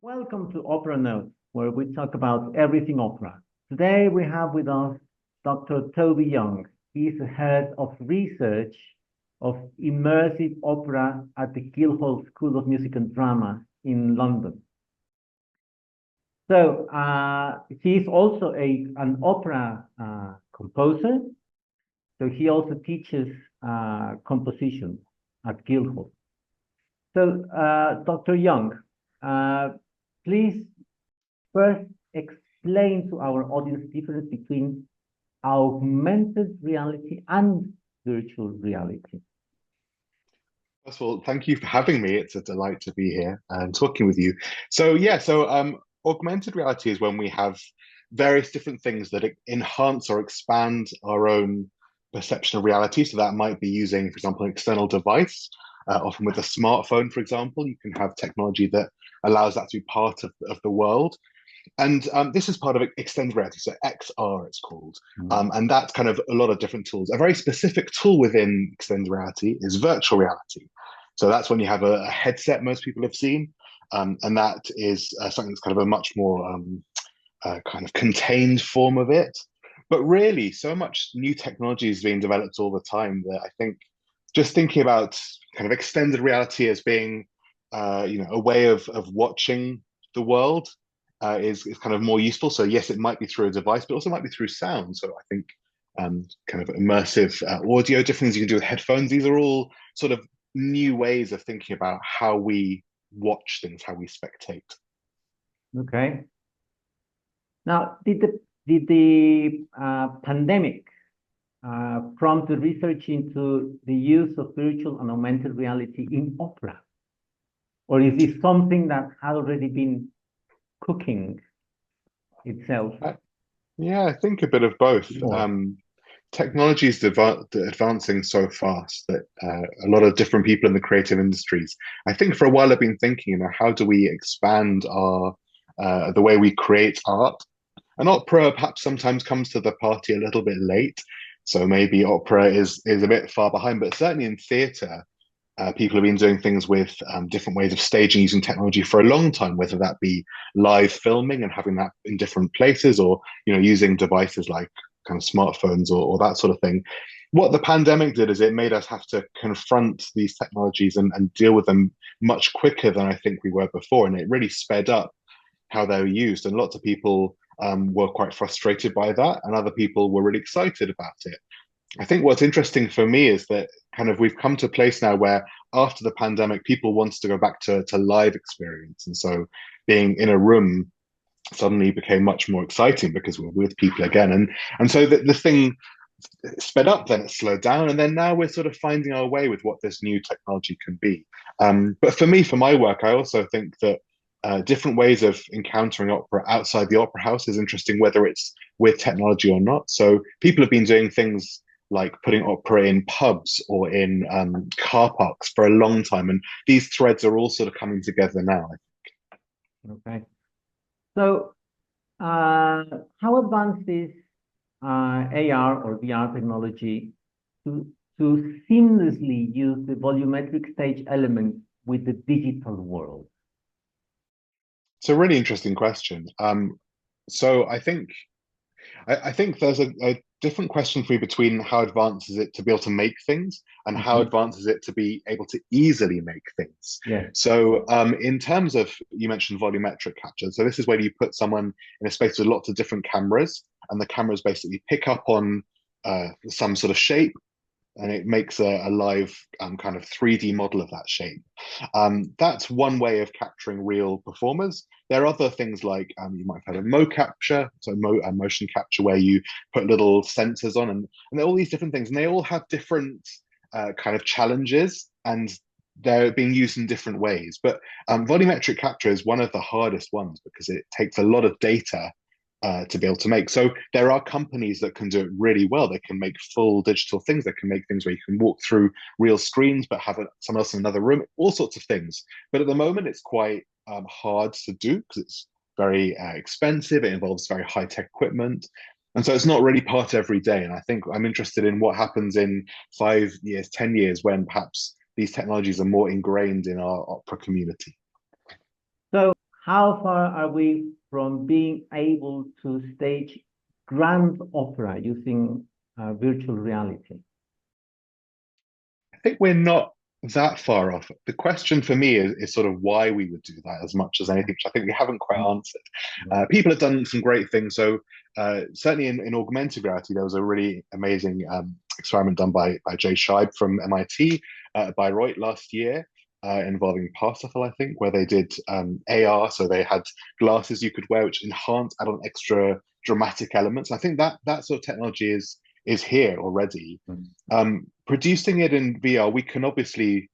Welcome to Opera Notes, where we talk about everything opera. Today we have with us Dr. Toby Young. He's the head of research of immersive opera at the Guildhall School of Music and Drama in London. He's also an opera composer. So he also teaches composition at Guildhall. Dr. Young, uh, please first explain to our audience the difference between augmented reality and virtual reality. First of all, thank you for having me. It's a delight to be here and talking with you. Augmented reality is when we have various different things that enhance or expand our own perception of reality. So that might be using, for example, an external device. Often with a smartphone, for example, you can have technology that allows that to be part of the world. And this is part of extended reality, so XR it's called. And that's kind of a lot of different tools. A very specific tool within extended reality is virtual reality. So that's when you have a headset most people have seen. And that is something that's kind of a much more kind of contained form of it. But really, so much new technology is being developed all the time that I think just thinking about kind of extended reality as being, a way of watching the world is kind of more useful. So yes, it might be through a device, but also might be through sound. So I think kind of immersive audio, different things you can do with headphones. These are all sort of new ways of thinking about how we watch things, how we spectate. Okay. Now, did the pandemic prompt the research into the use of virtual and augmented reality in opera? Or is this something that had already been cooking itself? Yeah, I think a bit of both. More. Technology is advancing so fast that a lot of different people in the creative industries, I think for a while I've been thinking, how do we expand our the way we create art? And opera perhaps sometimes comes to the party a little bit late. So maybe opera is a bit far behind, but certainly in theatre, people have been doing things with different ways of staging using technology for a long time, whether that be live filming and having that in different places, or using devices like kind of smartphones or that sort of thing. What the pandemic did is it made us have to confront these technologies and deal with them much quicker than I think we were before, and it really sped up how they were used. And lots of people were quite frustrated by that, and other people were really excited about it. I think what's interesting for me is that kind of we've come to a place now where after the pandemic, people want to go back to live experience. And so being in a room suddenly became much more exciting because we're with people again. And so the thing sped up, then it slowed down, and then now we're sort of finding our way with what this new technology can be. But for me, for my work, I also think that different ways of encountering opera outside the opera house is interesting, whether it's with technology or not. So people have been doing things like putting opera in pubs or in car parks for a long time, and these threads are all sort of coming together now. Okay. So, how advanced is AR or VR technology to seamlessly use the volumetric stage element with the digital world? It's a really interesting question. So I think there's a different question for me between how advanced is it to be able to make things and how advanced is it to be able to easily make things. Yeah. So in terms of, you mentioned volumetric capture. So this is where you put someone in a space with lots of different cameras, and the cameras basically pick up on some sort of shape, and it makes a live kind of 3D model of that shape. That's one way of capturing real performers. There are other things like you might have had a capture, so a motion capture where you put little sensors on, and there are all these different things, and they all have different kind of challenges, and they're being used in different ways. But volumetric capture is one of the hardest ones because it takes a lot of data to be able to make. So there are companies that can do it really well. They can make full digital things. They can make things where you can walk through real screens, but have someone else in another room, all sorts of things. But at the moment, it's quite hard to do because it's very expensive. It involves very high-tech equipment. And so it's not really part of every day. And I think I'm interested in what happens in 5 years, 10 years, when perhaps these technologies are more ingrained in our opera community. So how far are we from being able to stage grand opera using virtual reality? I think we're not that far off. The question for me is sort of why we would do that as much as anything, which I think we haven't quite answered. People have done some great things. So certainly in augmented reality, there was a really amazing experiment done by Jay Scheib from MIT, Bayreuth last year, involving Parsifal, I think, where they did AR. So they had glasses you could wear which enhance, add on extra dramatic elements. I think that sort of technology is here already. Producing it in VR, we can obviously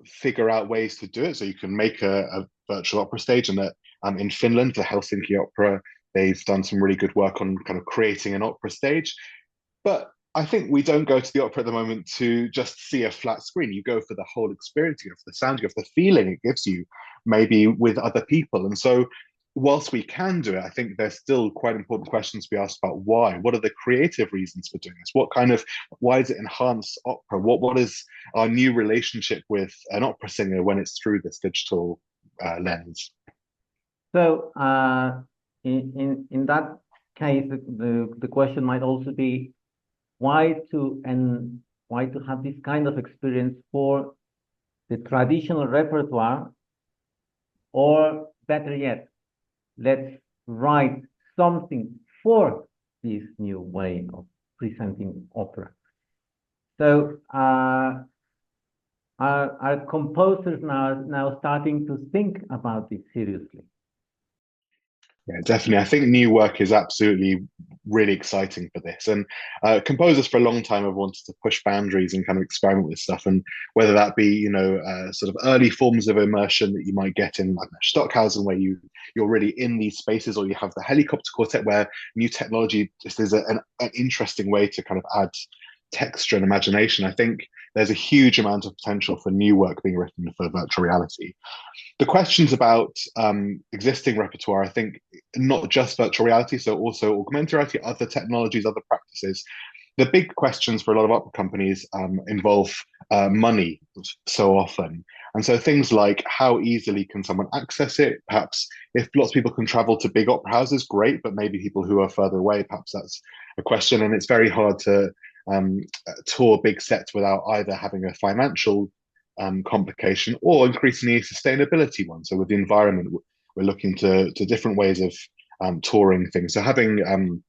figure out ways to do it. So you can make a virtual opera stage, and in Finland, the Helsinki Opera, they've done some really good work on kind of creating an opera stage. But I think we don't go to the opera at the moment to just see a flat screen. You go for the whole experience, you go for the sound, you go for the feeling it gives you, maybe with other people. And so whilst we can do it, I think there's still quite important questions to be asked about why. What are the creative reasons for doing this? Why does it enhance opera? What is our new relationship with an opera singer when it's through this digital lens? So in that case, the question might also be why to have this kind of experience for the traditional repertoire, or better yet, let's write something for this new way of presenting opera. So are composers now starting to think about this seriously? Yeah, definitely. I think new work is absolutely really exciting for this. And composers for a long time have wanted to push boundaries and kind of experiment with stuff. And whether that be, sort of early forms of immersion that you might get in like Stockhausen, where you're really in these spaces, or you have the helicopter quartet, where new technology just is an interesting way to kind of add texture and imagination. I think there's a huge amount of potential for new work being written for virtual reality. The questions about existing repertoire, I think, not just virtual reality, so also augmented reality, other technologies, other practices. The big questions for a lot of opera companies involve money so often. And so things like how easily can someone access it? Perhaps if lots of people can travel to big opera houses, great, but maybe people who are further away, perhaps that's a question. And it's very hard to tour big sets without either having a financial complication or increasingly a sustainability one. So with the environment, we're looking to different ways of touring things. So having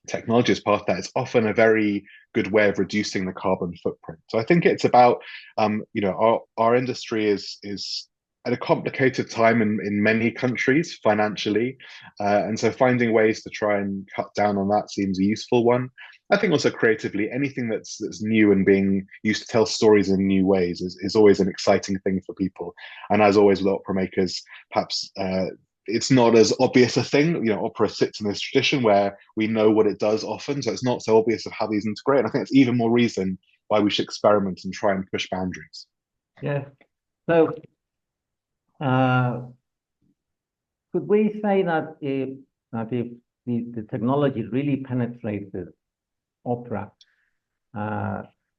technology as part of that is often a very good way of reducing the carbon footprint. So I think it's about our industry is at a complicated time in many countries financially, and so finding ways to try and cut down on that seems a useful one. I think also creatively, anything that's new and being used to tell stories in new ways is always an exciting thing for people. And as always with opera makers, perhaps it's not as obvious a thing. Opera sits in this tradition where we know what it does often, so it's not so obvious of how these integrate. And I think it's even more reason why we should experiment and try and push boundaries. Yeah. So could we say that if the technology really penetrates the opera,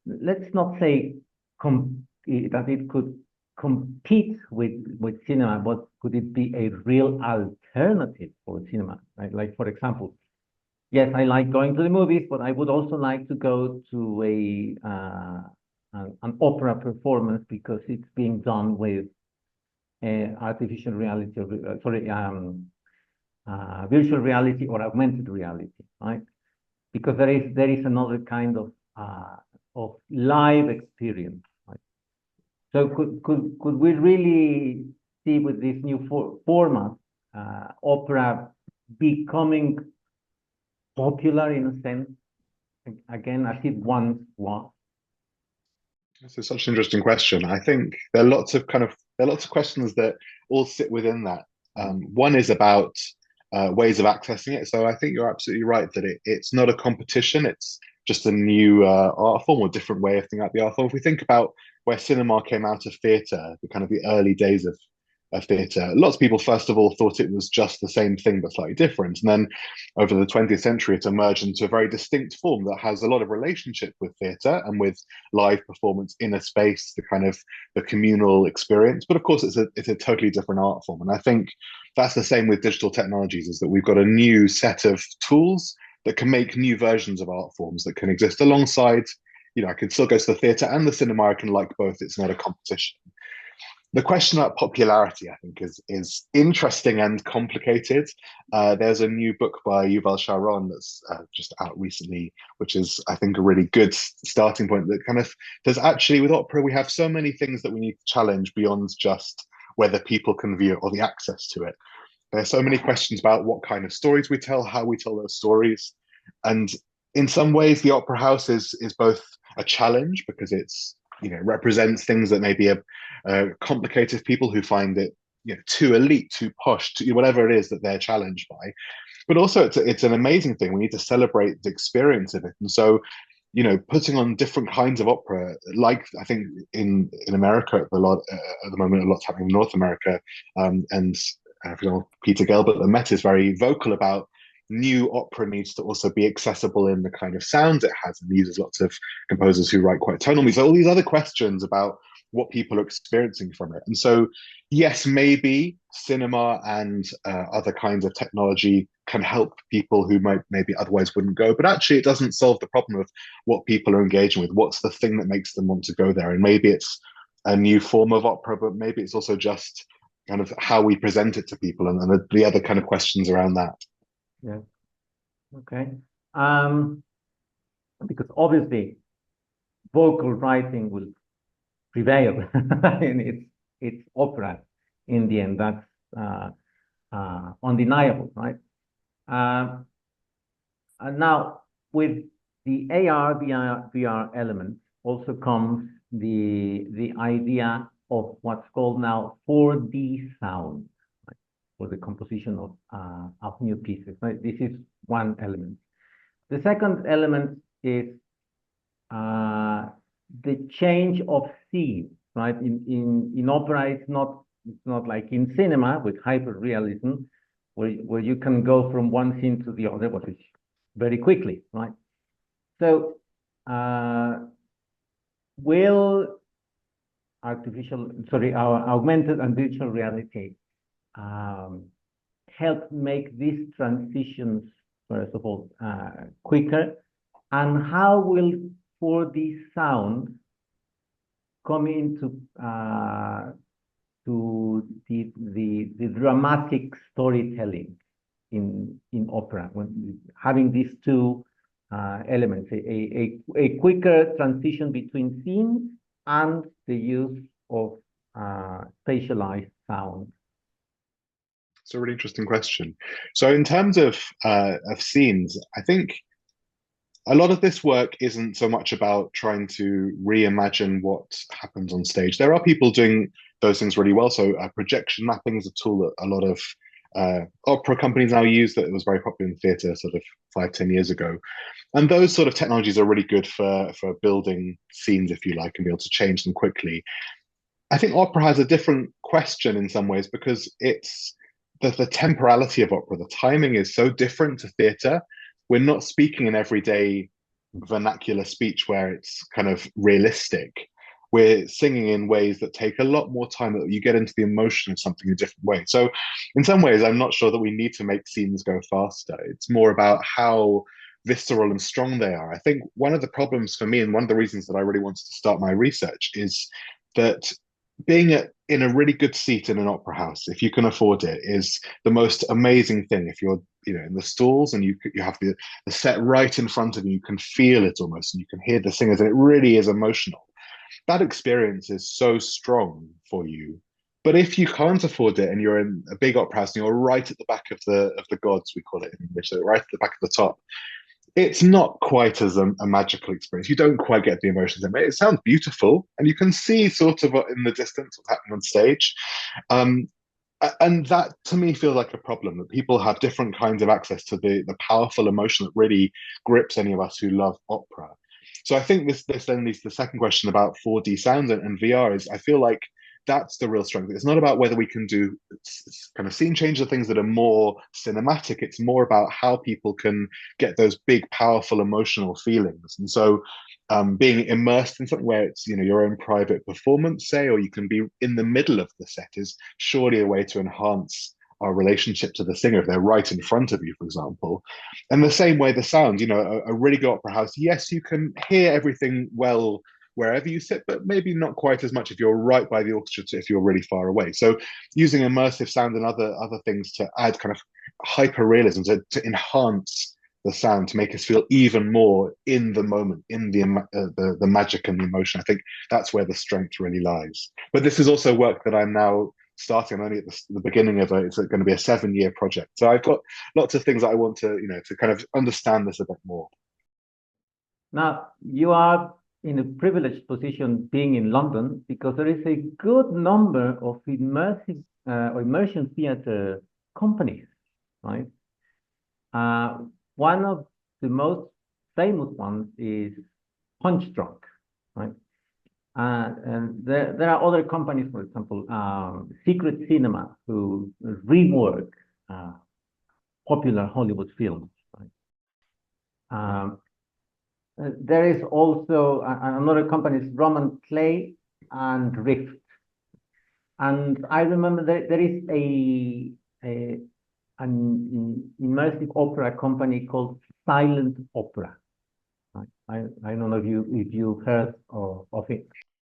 let's not say that it could compete with cinema, but could it be a real alternative for cinema? Right? Like, for example, yes, I like going to the movies, but I would also like to go to an opera performance because it's being done with artificial reality, virtual reality or augmented reality, right? Because there is another kind of live experience. Right? So could we really see with this new format opera becoming popular in a sense again as it once was? This is such an interesting question. I think there are lots of questions that all sit within that. One is about ways of accessing it. So I think you're absolutely right that it's not a competition. It's just a new art form or different way of thinking about the art form. If we think about where cinema came out of theatre, the kind of the early days of theatre, lots of people first of all thought it was just the same thing but slightly different. And then over the 20th century, it emerged into a very distinct form that has a lot of relationship with theatre and with live performance in a space, the kind of the communal experience. But of course, it's a totally different art form. And I think that's the same with digital technologies, is that we've got a new set of tools that can make new versions of art forms that can exist alongside. I can still go to the theatre and the cinema. I can like both. It's not a competition. The question about popularity, I think, is interesting and complicated. There's a new book by Yuval Sharon that's just out recently, which is, I think, a really good starting point. That kind of there's actually with opera, we have so many things that we need to challenge beyond just whether people can view it or the access to it. There are so many questions about what kind of stories we tell, how we tell those stories, and in some ways, the opera house is both a challenge because it's represents things that maybe are complicated people who find it too elite, too posh, whatever it is that they're challenged by. But also, it's an amazing thing. We need to celebrate the experience of it, and so putting on different kinds of opera, like I think in America at the moment, a lot's happening in North America, and for example, Peter Gelbert, the Met, is very vocal about new opera needs to also be accessible in the kind of sounds it has, and uses lots of composers who write quite tonal music. So all these other questions about what people are experiencing from it. And so, yes, maybe cinema and other kinds of technology can help people who might maybe otherwise wouldn't go, but actually it doesn't solve the problem of what people are engaging with. What's the thing that makes them want to go there? And maybe it's a new form of opera, but maybe it's also just kind of how we present it to people and the other kind of questions around that. Yeah. Okay. Because obviously vocal writing will prevail and it's opera in the end. That's undeniable, right? And now with the AR, VR element also comes the idea of what's called now 4D sound, right, for the composition of new pieces. Right? This is one element. The second element is the change of scene, right? In opera, it's not like in cinema with hyper-realism, where you can go from one scene to the other, but it's very quickly, right? So will our augmented and virtual reality help make these transitions, first of all, quicker? And how will 4D sound come into to the dramatic storytelling in opera, when having these two elements, a quicker transition between scenes and the use of spatialized sound? It's a really interesting question. So in terms of scenes, I think a lot of this work isn't so much about trying to reimagine what happens on stage. There are people doing those things really well. So projection mapping is a tool that a lot of opera companies now use, that it was very popular in theatre sort of 5-10 years ago. And those sort of technologies are really good for building scenes, if you like, and be able to change them quickly. I think opera has a different question in some ways because it's the temporality of opera. The timing is so different to theatre. We're not speaking in everyday vernacular speech where it's kind of realistic. We're singing in ways that take a lot more time, that you get into the emotion of something in a different way. So in some ways, I'm not sure that we need to make scenes go faster. It's more about how visceral and strong they are. I think one of the problems for me, and one of the reasons that I really wanted to start my research, is that being in a really good seat in an opera house, if you can afford it, is the most amazing thing. If you're in the stalls and you have the set right in front of you, you can feel it almost, and you can hear the singers, and it really is emotional. That experience is so strong for you. But if you can't afford it and you're in a big opera house and you're right at the back of the gods, we call it in English, so right at the back of the top, it's not quite as a magical experience. You don't quite get the emotions in it. It sounds beautiful, and you can see sort of in the distance what's happening on stage. And that, to me, feels like a problem, that people have different kinds of access to the powerful emotion that really grips any of us who love opera. So I think this then leads to the second question about 4D sound and VR. Is I feel like that's the real strength. It's not about whether we can do kind of scene change or things that are more cinematic. It's more about how people can get those big, powerful, emotional feelings. And so being immersed in something where it's your own private performance, say, or you can be in the middle of the set, is surely a way to enhance our relationship to the singer if they're right in front of you, for example. And the same way the sound, a really good opera house, yes, you can hear everything well wherever you sit, but maybe not quite as much if you're right by the orchestra if you're really far away. So using immersive sound and other things to add kind of hyper realism to enhance the sound to make us feel even more in the moment, in the magic and the emotion. I think that's where the strength really lies. But this is also work that I'm now starting. I'm only at the beginning of it. It's going to be a 7-year project. So I've got lots of things that I want to kind of understand this a bit more. Now, you are in a privileged position being in London because there is a good number of immersive or immersion theater companies, right? One of the most famous ones is Punch Drunk, right? And there are other companies, for example, Secret Cinema, who rework popular Hollywood films, right? There is also another company, Roman Clay and Rift. And I remember there is an immersive opera company called Silent Opera. I don't know if you've heard of it.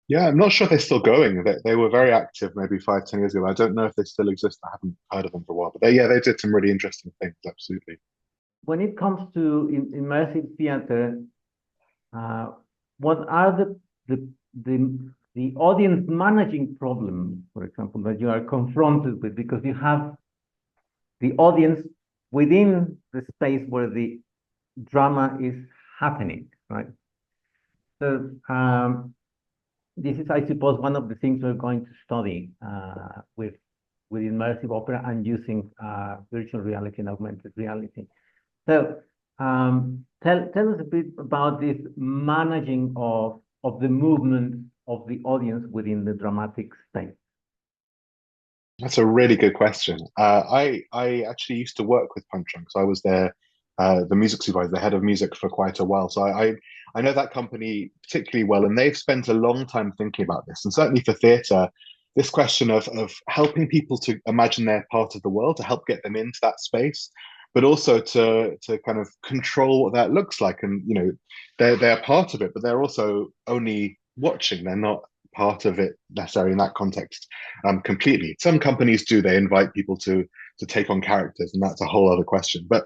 Yeah, I'm not sure if they're still going. They were very active maybe 5, 10 years ago. I don't know if they still exist. I haven't heard of them for a while. But they did some really interesting things, absolutely. When it comes to immersive theater, what are the audience managing problems, for example, that you are confronted with, because you have the audience within the space where the drama is happening, right? So this is, I suppose, one of the things we're going to study with immersive opera and using virtual reality and augmented reality. So tell us a bit about this managing of the movement of the audience within the dramatic space. That's a really good question. I actually used to work with Punch Drunk, so I was the music supervisor, the head of music for quite a while. So I know that company particularly well, and they've spent a long time thinking about this. And certainly for theatre, this question of helping people to imagine they're part of the world, to help get them into that space, but also to kind of control what that looks like. And they're part of it, but they're also only watching. They're not part of it necessarily in that context completely. Some companies do; they invite people to take on characters, and that's a whole other question. But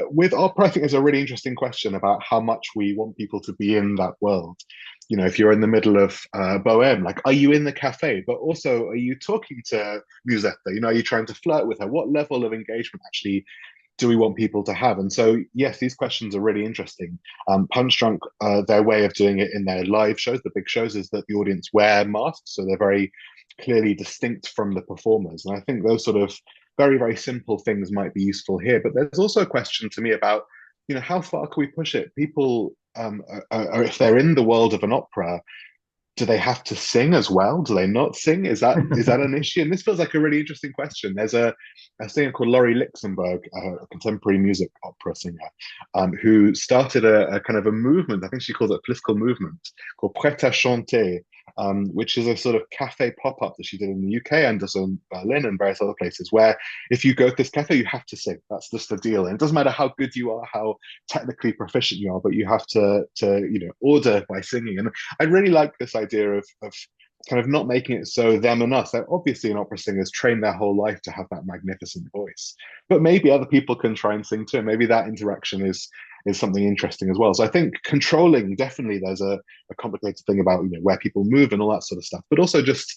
with opera, I think there's a really interesting question about how much we want people to be in that world. If you're in the middle of Bohème, like, are you in the cafe? But also, are you talking to Musetta? Are you trying to flirt with her? What level of engagement actually do we want people to have? And so, yes, these questions are really interesting. Punch Drunk, their way of doing it in their live shows, the big shows, is that the audience wear masks, so they're very clearly distinct from the performers. And I think those sort of very, very simple things might be useful here. But there's also a question to me about, how far can we push it? People, if they're in the world of an opera, do they have to sing as well? Do they not sing? Is that an issue? And this feels like a really interesting question. There's a singer called Laurie Lichtenberg, a contemporary music opera singer, who started a kind of a movement. I think she calls it a political movement called Prête à Chanter, which is a sort of cafe pop-up that she did in the UK and also in Berlin and various other places, where if you go to this cafe, you have to sing. That's just the deal. And it doesn't matter how good you are, how technically proficient you are, but you have to order by singing. And I really like this idea of kind of not making it so them and us. Obviously, an opera singer's trained their whole life to have that magnificent voice, but maybe other people can try and sing too. And maybe that interaction is something interesting as well. So I think controlling, definitely there's a complicated thing about where people move and all that sort of stuff, but also just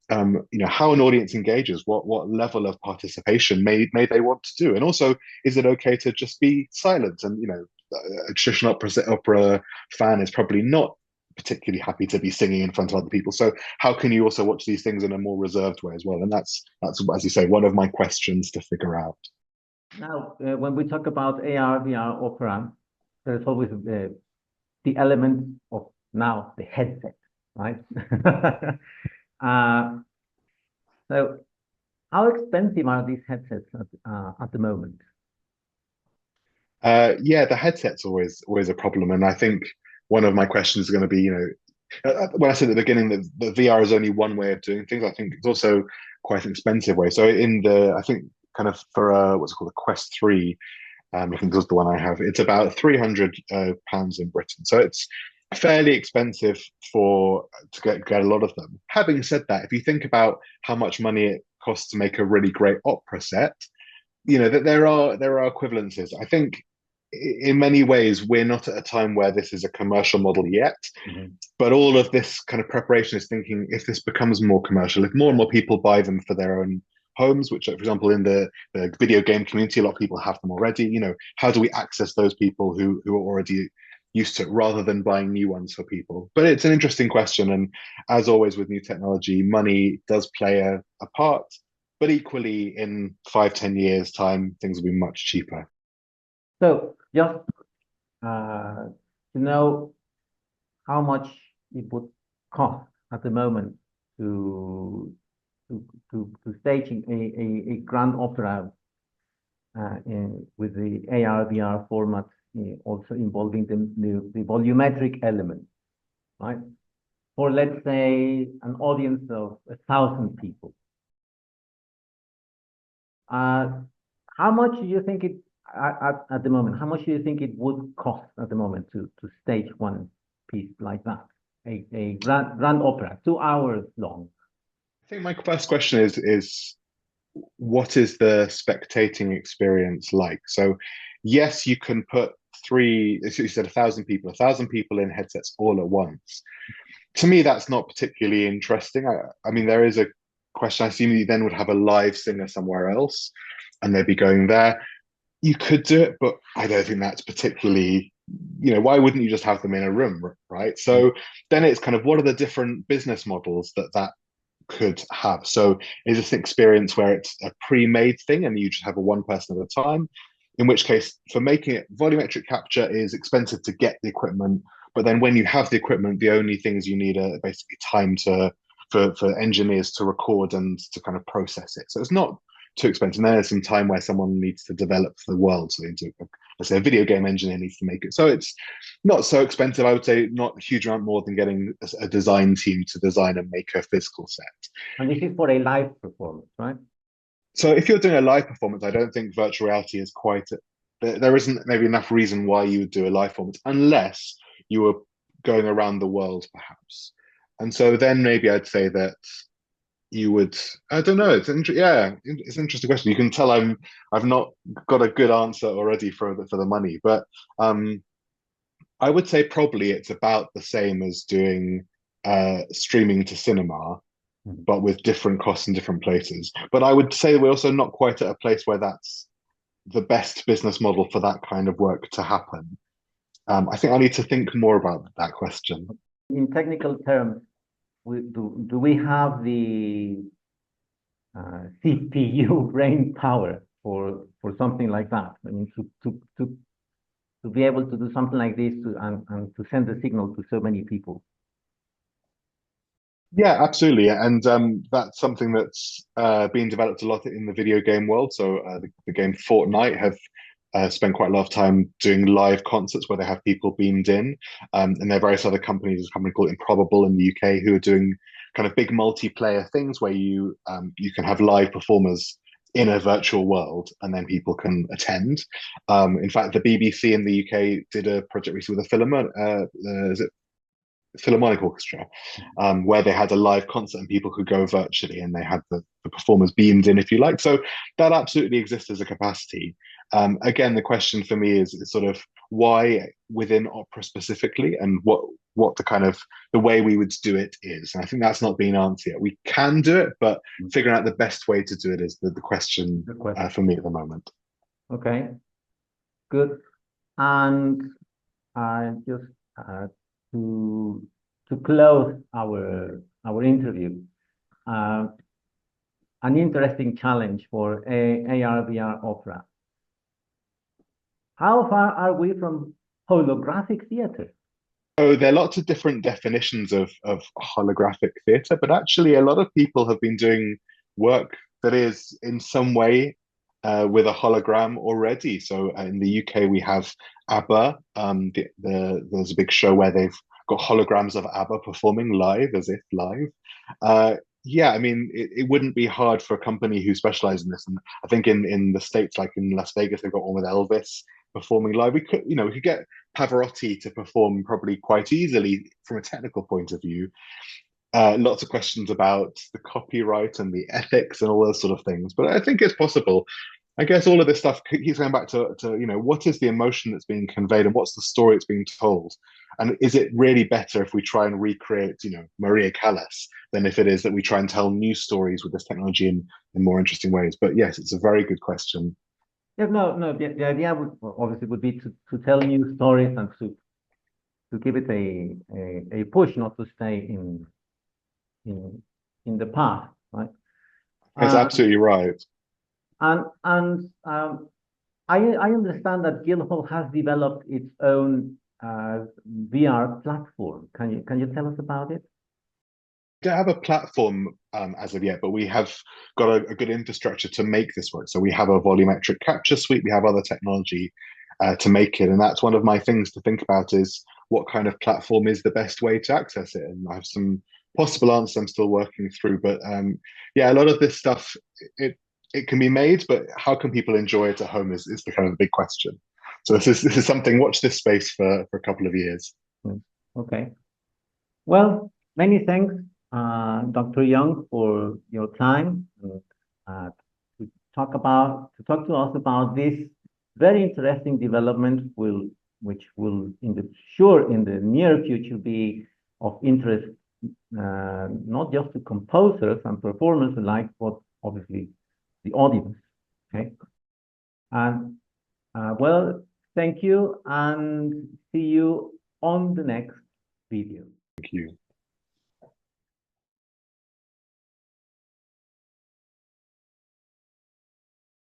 how an audience engages, what level of participation may they want to do, and also is it okay to just be silent? And a traditional opera fan is probably not particularly happy to be singing in front of other people. So how can you also watch these things in a more reserved way as well? And that's as you say, one of my questions to figure out. Now, when we talk about AR, VR opera, there's always the element of now the headset, right? So how expensive are these headsets at the moment? Yeah, the headset's always a problem, and I think one of my questions is going to be, When I said at the beginning that the VR is only one way of doing things, I think it's also quite an expensive way. So I think kind of for what's it called, a Quest 3, I think was the one I have. It's about £300 in Britain, so it's fairly expensive for to get a lot of them. Having said that, if you think about how much money it costs to make a really great opera set, you know that there are equivalences. I think in many ways we're not at a time where this is a commercial model yet, Mhm. but all of this kind of preparation is thinking if this becomes more commercial, if more and more people buy them for their own homes, which, for example, in the video game community, a lot of people have them already. You know, how do we access those people who are already used to it rather than buying new ones for people? But it's an interesting question. And as always with new technology, money does play a part. But equally, in 5, 10 years' time, things will be much cheaper. So just to know how much it would cost at the moment to to staging a grand opera with the AR VR format, also involving the volumetric element, right? For let's say an audience of 1,000 people. Uh, how much do you think it at the moment? How much do you think it would cost at the moment to stage one piece like that? A grand opera, 2 hours long. I think my first question is what is the spectating experience like? So, yes, you can put three, as you said, 1,000 people, 1,000 people in headsets all at once. To me, that's not particularly interesting. I mean, there is a question. I assume you then would have a live singer somewhere else, and they'd be going there. You could do it, but I don't think that's particularly, why wouldn't you just have them in a room, right? So then it's kind of what are the different business models that could have. So is this an experience where it's a pre-made thing and you just have a one person at a time? In which case, for making it, volumetric capture is expensive to get the equipment, but then when you have the equipment, the only things you need are basically time for engineers to record and to kind of process it. So it's not too expensive. And then there's some time where someone needs to develop the world. So let's say a video game engineer needs to make it. So it's not so expensive. I would say not a huge amount more than getting a design team to design and make a physical set. And this is for a live performance, right? So if you're doing a live performance, I don't think virtual reality is quite. There isn't maybe enough reason why you would do a live performance unless you were going around the world, perhaps. And so then maybe I'd say that you would. I don't know. It's an interesting question. You can tell I've not got a good answer already for the money, but I would say probably it's about the same as doing streaming to cinema, Mhm. but with different costs in different places. But I would say we're also not quite at a place where that's the best business model for that kind of work to happen. I think I need to think more about that question. In technical terms, do we have the CPU brain power for something like that? I mean, to be able to do something like this and to send the signal to so many people. Yeah, absolutely, and that's something that's being developed a lot in the video game world. So the game Fortnite have spent quite a lot of time doing live concerts where they have people beamed in, and there are various other companies. There's a company called Improbable in the UK who are doing kind of big multiplayer things where you can have live performers in a virtual world and then people can attend. In fact, the BBC in the UK did a project recently with a is it Philharmonic Orchestra, where they had a live concert and people could go virtually and they had the performers beamed in, if you like. So that absolutely exists as a capacity. Again, the question for me is sort of why within opera specifically and what the kind of the way we would do it is. And I think that's not being answered yet. We can do it, but figuring out the best way to do it is the question The question. for me at the moment. Okay, good. And just to close our interview, uh, an interesting challenge for AR VR opera. How far are we from holographic theater? So there are lots of different definitions of holographic theatre, but actually a lot of people have been doing work that is in some way with a hologram already. So in the UK we have ABBA. There's a big show where they've got holograms of ABBA performing live, as if live. Yeah, I mean, it wouldn't be hard for a company who specialize in this. And I think in the States, like in Las Vegas, they've got one with Elvis performing live. We could, we could get Pavarotti to perform probably quite easily from a technical point of view. Lots of questions about the copyright and the ethics and all those sort of things. But I think it's possible. I guess all of this stuff keeps going back to what is the emotion that's being conveyed and what's the story that's being told, and is it really better if we try and recreate Maria Callas than if it is that we try and tell new stories with this technology in more interesting ways? But yes, it's a very good question. Yeah, no. The idea would obviously would be to tell new stories and to give it a push, not to stay in the past, right? That's absolutely right. I understand that Guildhall has developed its own VR platform. Can you tell us about it? We don't have a platform as of yet, but we have got a good infrastructure to make this work. So we have a volumetric capture suite, we have other technology to make it. And that's one of my things to think about is what kind of platform is the best way to access it. And I have some possible answers I'm still working through. But yeah, a lot of this stuff, it can be made, but how can people enjoy it at home is the kind of big question. So this is something, watch this space for a couple of years. Okay. Well, many thanks, Dr. Young, for your time to talk to us about this very interesting development which will in the near future be of interest not just to composers and performers alike, but obviously the audience. Okay. And well, thank you and see you on the next video. Thank you.